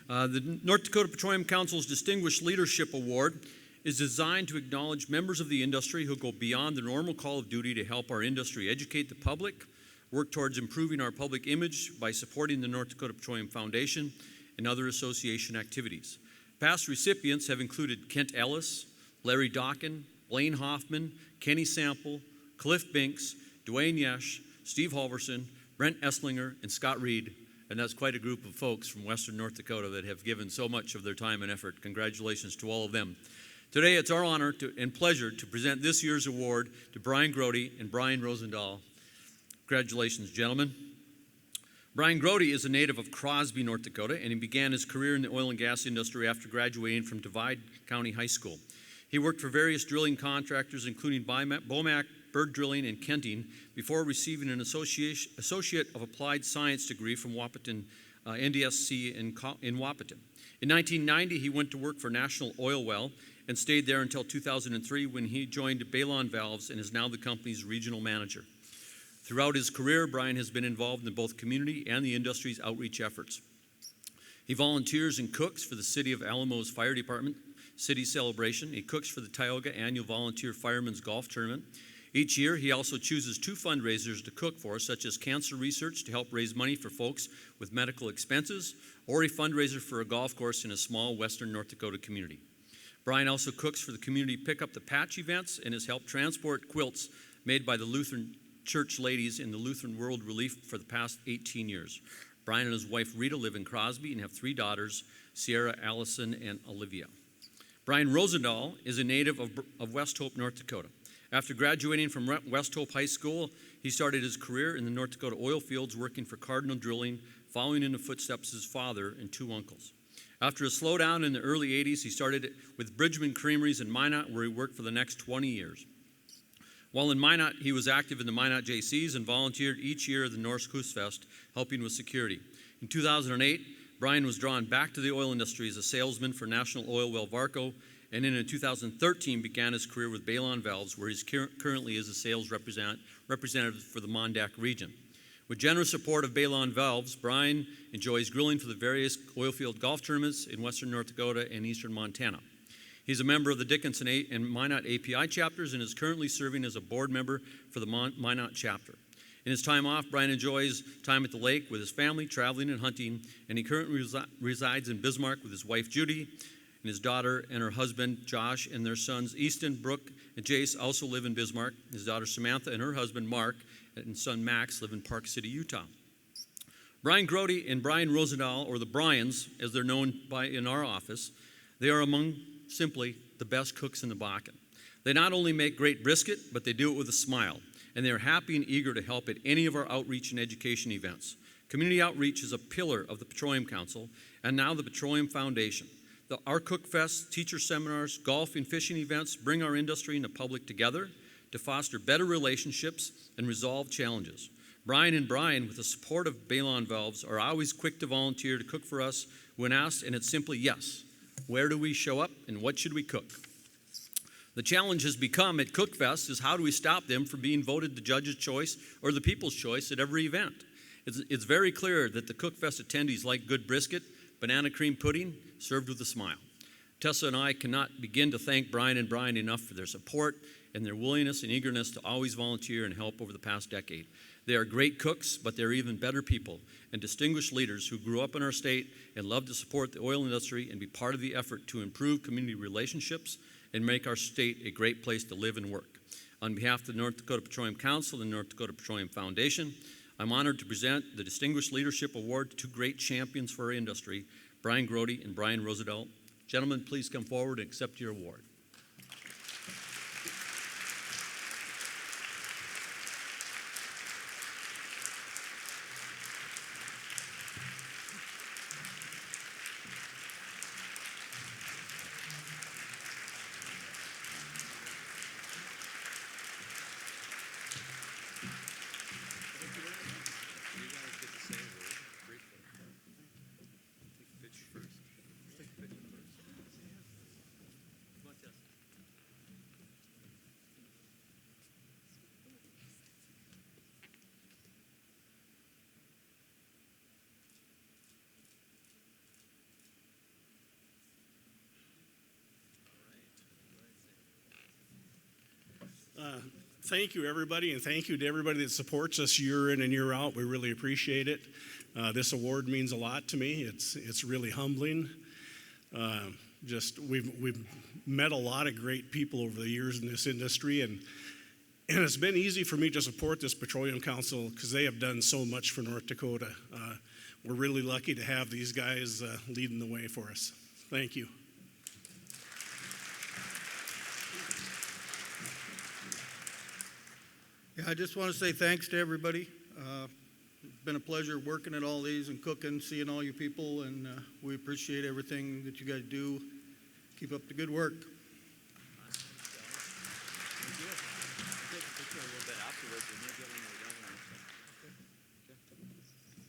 The North Dakota Petroleum Council's Distinguished Leadership Award is designed to acknowledge members of the industry who go beyond the normal call of duty to help our industry educate the public, work towards improving our public image by supporting the North Dakota Petroleum Foundation and other association activities. Past recipients have included Kent Ellis, Larry Dawkin, Blaine Hoffman, Kenny Sample, Cliff Binks, Dwayne Yesh, Steve Halverson, Brent Esslinger, and Scott Reed. And that's quite a group of folks from Western North Dakota that have given so much of their time and effort. Congratulations to all of them. Today, it's our honor and pleasure to present this year's award to Brian Grote and Brian Rosendahl. Congratulations, gentlemen. Brian Grote is a native of Crosby, North Dakota, and he began his career in the oil and gas industry after graduating from Divide County High School. He worked for various drilling contractors, including Bomac, Bird Drilling, and Kenting, before receiving an Associate of Applied Science degree from Wahpeton, NDSC in Wahpeton. In 1990, he went to work for National Oil Well and stayed there until 2003 when he joined Balon Valves and is now the company's regional manager. Throughout his career, Brian has been involved in both community and the industry's outreach efforts. He volunteers and cooks for the City of Alamo's Fire Department City Celebration. He cooks for the Tioga Annual Volunteer Firemen's Golf Tournament. Each year, he also chooses 2 fundraisers to cook for, such as cancer research to help raise money for folks with medical expenses, or a fundraiser for a golf course in a small western North Dakota community. Brian also cooks for the community Pick Up the Patch events and has helped transport quilts made by the Lutheran Church ladies in the Lutheran World Relief for the past 18 years. Brian and his wife Rita live in Crosby and have 3 daughters, Sierra, Allison, and Olivia. Brian Rosendahl is a native of West Hope, North Dakota. After graduating from West Hope High School, he started his career in the North Dakota oil fields working for Cardinal Drilling, following in the footsteps of his father and 2 uncles. After a slowdown in the early 80s, he started with Bridgman Creameries in Minot, where he worked for the next 20 years. While in Minot, he was active in the Minot JCs and volunteered each year at the Norse Kustfest, helping with security. In 2008, Brian was drawn back to the oil industry as a salesman for National Oil Well Varco, and in 2013 began his career with Balon Valves, where he currently is a sales representative for the Mondack region. With generous support of Balon Valves, Brian enjoys grilling for the various oilfield golf tournaments in western North Dakota and eastern Montana. He's a member of the Dickinson and Minot API chapters and is currently serving as a board member for the Minot chapter. In his time off, Brian enjoys time at the lake with his family, traveling and hunting, and he currently resides in Bismarck with his wife Judy and his daughter and her husband Josh, and their sons Easton, Brooke, and Jace also live in Bismarck. His daughter Samantha and her husband Mark and son Max live in Park City, Utah. Brian Grote and Brian Rosendahl, or the Bryans, as they're known in our office, they are among simply the best cooks in the Bakken. They not only make great brisket, but they do it with a smile, and they are happy and eager to help at any of our outreach and education events. Community outreach is a pillar of the Petroleum Council and now the Petroleum Foundation. Our Cook Fest, teacher seminars, golf and fishing events bring our industry and the public together to foster better relationships and resolve challenges. Brian and Brian, with the support of Balon Valves, are always quick to volunteer to cook for us when asked, and it's simply yes. Where do we show up and what should we cook? The challenge has become at Cook Fest is how do we stop them from being voted the judge's choice or the people's choice at every event? It's very clear that the Cook Fest attendees like good brisket, banana cream pudding, served with a smile. Tessa and I cannot begin to thank Brian and Brian enough for their support and their willingness and eagerness to always volunteer and help over the past decade. They are great cooks, but they're even better people and distinguished leaders who grew up in our state and love to support the oil industry and be part of the effort to improve community relationships and make our state a great place to live and work. On behalf of the North Dakota Petroleum Council and the North Dakota Petroleum Foundation, I'm honored to present the Distinguished Leadership Award to 2 great champions for our industry, Brian Grote and Brian Rosendahl. Gentlemen, please come forward and accept your award. Thank you, everybody, and thank you to everybody that supports us year in and year out. We really appreciate it. This award means a lot to me. It's really humbling. We've met a lot of great people over the years in this industry, and it's been easy for me to support this Petroleum Council because they have done so much for North Dakota. We're really lucky to have these guys leading the way for us. Thank you. Yeah, I just want to say thanks to everybody. It's been a pleasure working at all these and cooking, seeing all you people, and we appreciate everything that you guys do. Keep up the good work.